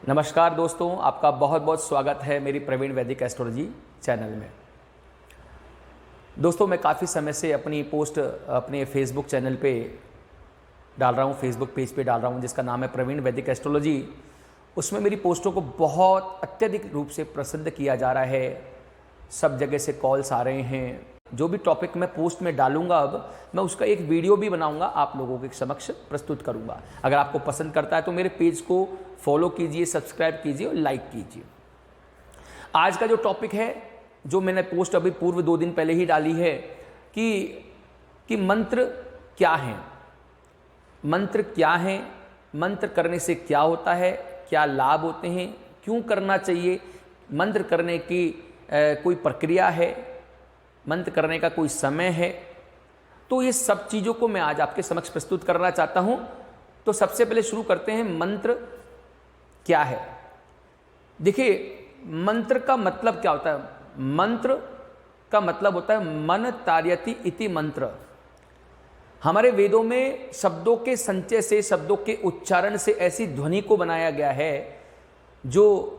नमस्कार दोस्तों, आपका बहुत बहुत स्वागत है मेरी प्रवीण वैदिक एस्ट्रोलॉजी चैनल में। दोस्तों, मैं काफ़ी समय से अपनी पोस्ट अपने फेसबुक चैनल पे डाल रहा हूँ, फेसबुक पेज पे डाल रहा हूँ जिसका नाम है प्रवीण वैदिक एस्ट्रोलॉजी। उसमें मेरी पोस्टों को बहुत अत्यधिक रूप से पसंद किया जा रहा है, सब जगह से कॉल्स आ रहे हैं। जो भी टॉपिक मैं पोस्ट में डालूंगा अब मैं उसका एक वीडियो भी बनाऊंगा, आप लोगों के समक्ष प्रस्तुत करूंगा। अगर आपको पसंद करता है तो मेरे पेज को फॉलो कीजिए, सब्सक्राइब कीजिए और लाइक कीजिए। आज का जो टॉपिक है, जो मैंने पोस्ट अभी पूर्व 2 दिन पहले ही डाली है कि मंत्र क्या है, मंत्र क्या है, मंत्र करने से क्या होता है, क्या लाभ होते हैं, क्यों करना चाहिए, मंत्र करने की कोई प्रक्रिया है, मंत्र करने का कोई समय है। तो ये सब चीज़ों को मैं आज आपके समक्ष प्रस्तुत करना चाहता हूं। तो सबसे पहले शुरू करते हैं, मंत्र क्या है। देखिए, मंत्र का मतलब क्या होता है। मंत्र का मतलब होता है मन तार्यति इति मंत्र। हमारे वेदों में शब्दों के संचय से, शब्दों के उच्चारण से ऐसी ध्वनि को बनाया गया है जो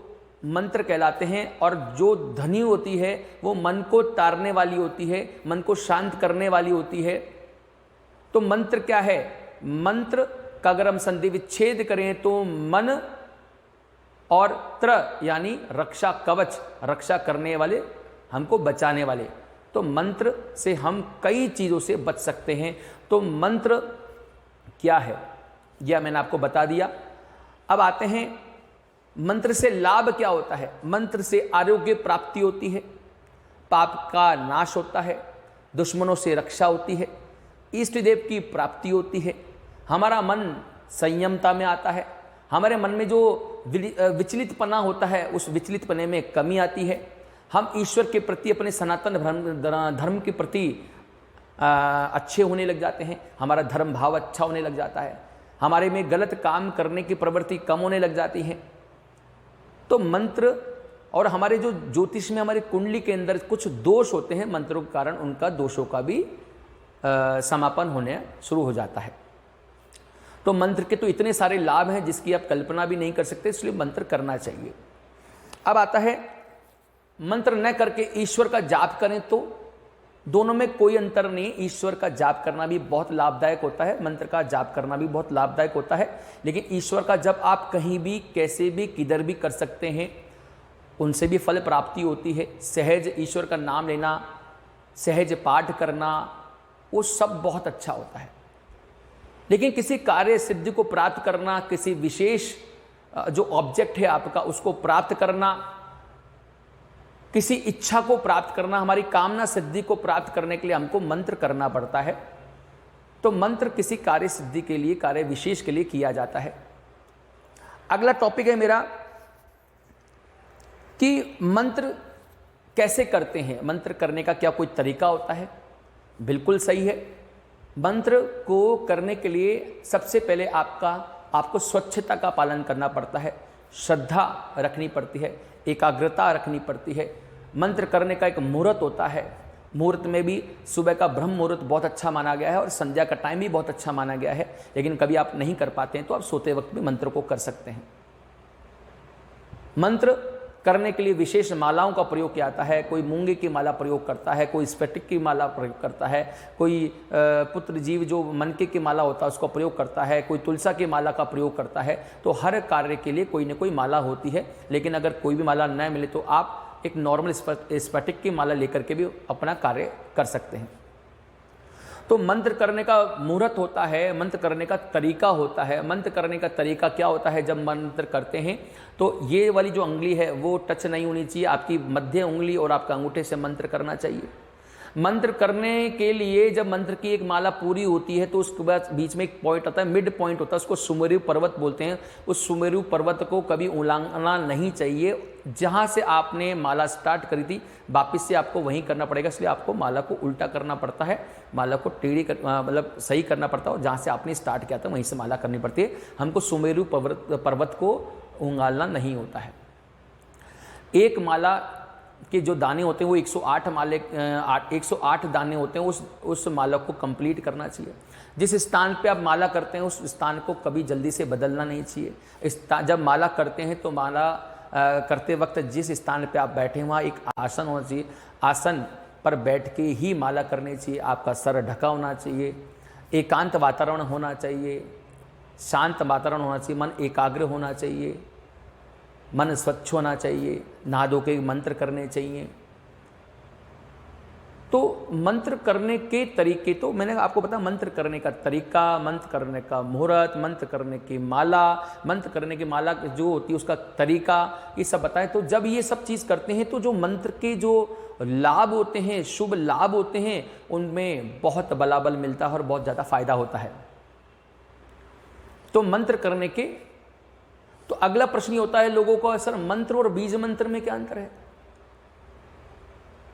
मंत्र कहलाते हैं। और जो ध्वनि होती है वो मन को तारने वाली होती है, मन को शांत करने वाली होती है। तो मंत्र क्या है? मंत्र का अगर हम संधि विच्छेद करें तो मन और त्र यानी रक्षा कवच, रक्षा करने वाले, हमको बचाने वाले। तो मंत्र से हम कई चीज़ों से बच सकते हैं। तो मंत्र क्या है यह मैंने आपको बता दिया। अब आते हैं, मंत्र से लाभ क्या होता है। मंत्र से आरोग्य प्राप्ति होती है, पाप का नाश होता है, दुश्मनों से रक्षा होती है, इष्ट देव की प्राप्ति होती है, हमारा मन संयमता में आता है, हमारे मन में जो विचलितपना होता है उस विचलितपने में कमी आती है, हम ईश्वर के प्रति, अपने सनातन धर्म के प्रति अच्छे होने लग जाते हैं, हमारा धर्म भाव अच्छा होने लग जाता है, हमारे में गलत काम करने की प्रवृत्ति कम होने लग जाती है। तो मंत्र, और हमारे जो ज्योतिष में हमारी कुंडली के अंदर कुछ दोष होते हैं, मंत्रों के कारण उनका दोषों का भी समापन होने शुरू हो जाता है। तो मंत्र के तो इतने सारे लाभ हैं जिसकी आप कल्पना भी नहीं कर सकते, इसलिए मंत्र करना चाहिए। अब आता है, मंत्र न करके ईश्वर का जाप करें तो दोनों में कोई अंतर नहीं। ईश्वर का जाप करना भी बहुत लाभदायक होता है, मंत्र का जाप करना भी बहुत लाभदायक होता है। लेकिन ईश्वर का जब आप कहीं भी, कैसे भी, किधर भी कर सकते हैं, उनसे भी फल प्राप्ति होती है। सहज ईश्वर का नाम लेना, सहज पाठ करना, वो सब बहुत अच्छा होता है। लेकिन किसी कार्य सिद्धि को प्राप्त करना, किसी विशेष जो ऑब्जेक्ट है आपका उसको प्राप्त करना, किसी इच्छा को प्राप्त करना, हमारी कामना सिद्धि को प्राप्त करने के लिए हमको मंत्र करना पड़ता है। तो मंत्र किसी कार्य सिद्धि के लिए, कार्य विशेष के लिए किया जाता है। अगला टॉपिक है मेरा कि मंत्र कैसे करते हैं, मंत्र करने का क्या कोई तरीका होता है। बिल्कुल सही है। मंत्र को करने के लिए सबसे पहले आपको स्वच्छता का पालन करना पड़ता है, श्रद्धा रखनी पड़ती है, एकाग्रता रखनी पड़ती है। मंत्र करने का एक मुहूर्त होता है, मुहूर्त में भी सुबह का ब्रह्म मुहूर्त बहुत अच्छा माना गया है और संध्या का टाइम भी बहुत अच्छा माना गया है। लेकिन कभी आप नहीं कर पाते हैं तो आप सोते वक्त भी मंत्र को कर सकते हैं। मंत्र करने के लिए विशेष मालाओं का प्रयोग किया जाता है। कोई मूंगे की माला प्रयोग करता है, कोई स्फटिक की माला प्रयोग करता है, कोई पुत्र जीव जो मनके की माला होता है उसका प्रयोग करता है, कोई तुलसा की माला का प्रयोग करता है। तो हर कार्य के लिए कोई न कोई माला होती है। लेकिन अगर कोई भी माला न मिले तो आप एक नॉर्मल स्फटिक की माला लेकर के भी अपना कार्य कर सकते हैं। तो मंत्र करने का मुहूर्त होता है, मंत्र करने का तरीका होता है। मंत्र करने का तरीका क्या होता है? जब मंत्र करते हैं तो ये वाली जो उंगली है वो टच नहीं होनी चाहिए, आपकी मध्य उंगली और आपका अंगूठे से मंत्र करना चाहिए। मंत्र करने के लिए जब मंत्र की एक माला पूरी होती है तो उसके बाद बीच में एक पॉइंट आता है, मिड पॉइंट होता है, उसको सुमेरु पर्वत बोलते हैं। उस सुमेरु पर्वत को कभी उल्लंघना नहीं चाहिए। जहाँ से आपने माला स्टार्ट करी थी वापिस से आपको वहीं करना पड़ेगा, इसलिए आपको माला को उल्टा करना पड़ता है, माला को टेढ़ी मतलब सही करना पड़ता है। जहाँ से आपने स्टार्ट किया था वहीं से माला करनी पड़ती है। हमको सुमेरु पर्वत को उंगालना नहीं होता है। एक माला के जो दाने होते हैं वो 108 माले 108 दाने होते हैं, उस माला को कंप्लीट करना चाहिए। जिस स्थान पे आप माला करते हैं उस स्थान को कभी जल्दी से बदलना नहीं चाहिए। जब माला करते हैं तो माला करते वक्त जिस स्थान पे आप बैठे हैं वहाँ एक आसन होना चाहिए, आसन पर बैठ के ही माला करनी चाहिए। आपका सर ढका होना चाहिए, एकांत वातावरण होना चाहिए, शांत वातावरण होना चाहिए, मन एकाग्र होना चाहिए, मन स्वच्छ होना चाहिए, नहा धो के मंत्र करने चाहिए। तो मंत्र करने के तरीके, तो मैंने आपको बताया मंत्र करने का तरीका, मंत्र करने का मुहूर्त, मंत्र करने की माला, मंत्र करने की माला जो होती है उसका तरीका, ये सब बताएं। तो जब ये सब चीज़ करते हैं तो जो मंत्र के जो लाभ होते हैं, शुभ लाभ होते हैं, उनमें बहुत बलाबल मिलता है और बहुत ज़्यादा फायदा होता है। तो मंत्र करने के, तो अगला प्रश्न ये होता है लोगों को, सर मंत्र और बीज मंत्र में क्या अंतर है?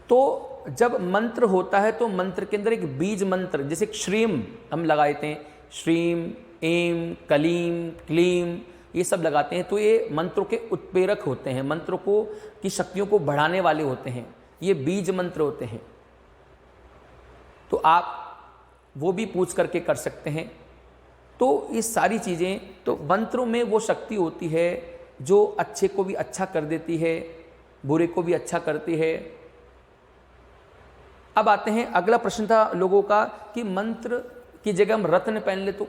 तो जब मंत्र होता है तो मंत्र के अंदर एक बीज मंत्र, जैसे श्रीम हम लगाते हैं, श्रीम, एम, कलीम, क्लीम, ये सब लगाते हैं, तो ये मंत्रों के उत्प्रेरक होते हैं, मंत्रों को की शक्तियों को बढ़ाने वाले होते हैं, ये बीज मंत्र होते हैं। तो आप वो भी पूछ करके कर सकते हैं। तो ये सारी चीज़ें, तो मंत्रों में वो शक्ति होती है जो अच्छे को भी अच्छा कर देती है, बुरे को भी अच्छा करती है। अब आते हैं, अगला प्रश्न था लोगों का कि मंत्र की जगह हम रत्न पहन ले, तो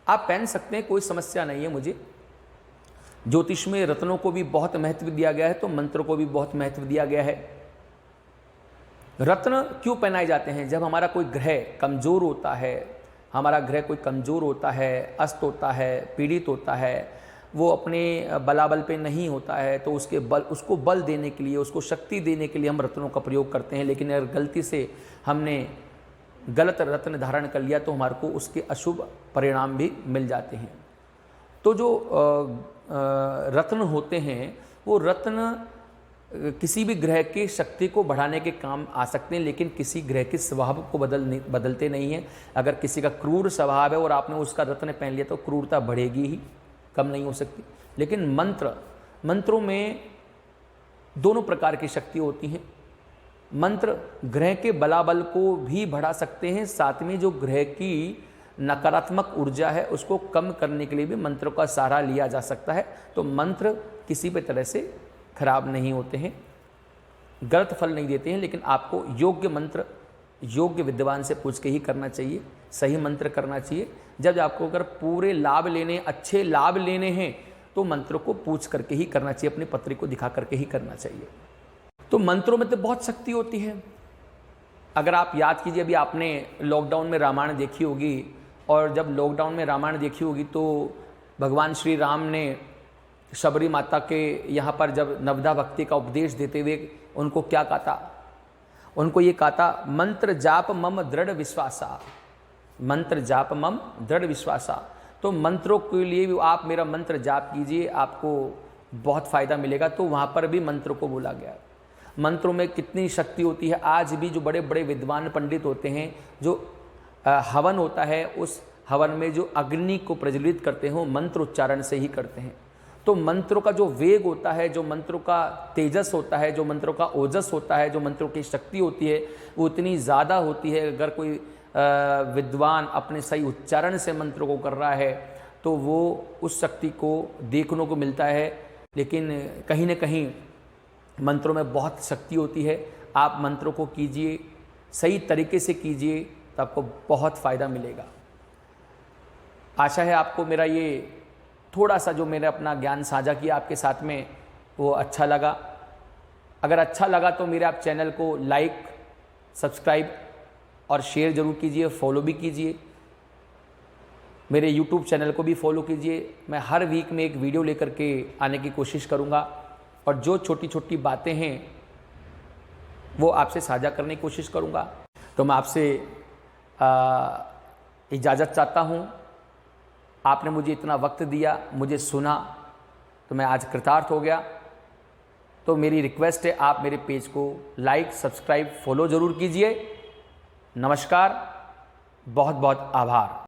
आप पहन सकते हैं, कोई समस्या नहीं है मुझे। ज्योतिष में रत्नों को भी बहुत महत्व दिया गया है, तो मंत्रों को भी बहुत महत्व दिया गया है। रत्न क्यों पहनाए जाते हैं? जब हमारा कोई ग्रह कमजोर होता है, हमारा ग्रह कोई कमजोर होता है, अस्त होता है, पीड़ित होता है, वो अपने बलाबल पे नहीं होता है, तो उसको बल देने के लिए, उसको शक्ति देने के लिए हम रत्नों का प्रयोग करते हैं। लेकिन अगर गलती से हमने गलत रत्न धारण कर लिया तो हमारे को उसके अशुभ परिणाम भी मिल जाते हैं। तो जो रत्न होते हैं वो रत्न किसी भी ग्रह की शक्ति को बढ़ाने के काम आ सकते हैं, लेकिन किसी ग्रह के स्वभाव को बदलते नहीं हैं। अगर किसी का क्रूर स्वभाव है और आपने उसका रत्न पहन लिया तो क्रूरता बढ़ेगी ही, कम नहीं हो सकती। लेकिन मंत्रों में दोनों प्रकार की शक्ति होती हैं। मंत्र ग्रह के बलाबल को भी बढ़ा सकते हैं, साथ में जो ग्रह की नकारात्मक ऊर्जा है उसको कम करने के लिए भी मंत्रों का सहारा लिया जा सकता है। तो मंत्र किसी भी तरह से खराब नहीं होते हैं, गलत फल नहीं देते हैं, लेकिन आपको योग्य मंत्र योग्य विद्वान से पूछ के ही करना चाहिए, सही मंत्र करना चाहिए। जब आपको अगर पूरे लाभ लेने, अच्छे लाभ लेने हैं तो मंत्रों को पूछ करके ही करना चाहिए, अपनी पत्री को दिखा करके ही करना चाहिए। तो मंत्रों में तो बहुत शक्ति होती है। अगर आप याद कीजिए, अभी आपने लॉकडाउन में रामायण देखी होगी, और जब लॉकडाउन में रामायण देखी होगी तो भगवान श्री राम ने शबरी माता के यहाँ पर जब नवदा भक्ति का उपदेश देते हुए उनको क्या कहा था? उनको ये कहा था, मंत्र जाप मम दृढ़ विश्वासा, मंत्र जाप मम दृढ़ विश्वासा। तो मंत्रों के लिए भी आप मेरा मंत्र जाप कीजिए, आपको बहुत फायदा मिलेगा। तो वहाँ पर भी मंत्रों को बोला गया। मंत्रों में कितनी शक्ति होती है। आज भी जो बड़े बड़े विद्वान पंडित होते हैं, जो हवन होता है उस हवन में जो अग्नि को प्रज्वलित करते हो मंत्र उच्चारण से ही करते हैं। तो मंत्रों का जो वेग होता है, जो मंत्रों का तेजस होता है, जो मंत्रों का ओजस होता है, जो मंत्रों की शक्ति होती है, वो इतनी ज़्यादा होती है। अगर कोई विद्वान अपने सही उच्चारण से मंत्रों को कर रहा है तो वो उस शक्ति को देखने को मिलता है। लेकिन कहीं ना कहीं मंत्रों में बहुत शक्ति होती है। आप मंत्रों को कीजिए, सही तरीके से कीजिए, तो आपको बहुत फ़ायदा मिलेगा। आशा है आपको मेरा ये थोड़ा सा जो मैंने अपना ज्ञान साझा किया आपके साथ में वो अच्छा लगा। अगर अच्छा लगा तो मेरे आप चैनल को लाइक, सब्सक्राइब और शेयर ज़रूर कीजिए, फॉलो भी कीजिए। मेरे YouTube चैनल को भी फॉलो कीजिए। मैं हर वीक में एक वीडियो लेकर के आने की कोशिश करूँगा, और जो छोटी छोटी बातें हैं वो आपसे साझा करने की कोशिश करूँगा। तो मैं आपसे इजाज़त चाहता हूँ। आपने मुझे इतना वक्त दिया, मुझे सुना, तो मैं आज कृतार्थ हो गया। तो मेरी रिक्वेस्ट है, आप मेरे पेज को लाइक, सब्सक्राइब, फॉलो ज़रूर कीजिए। नमस्कार, बहुत बहुत आभार।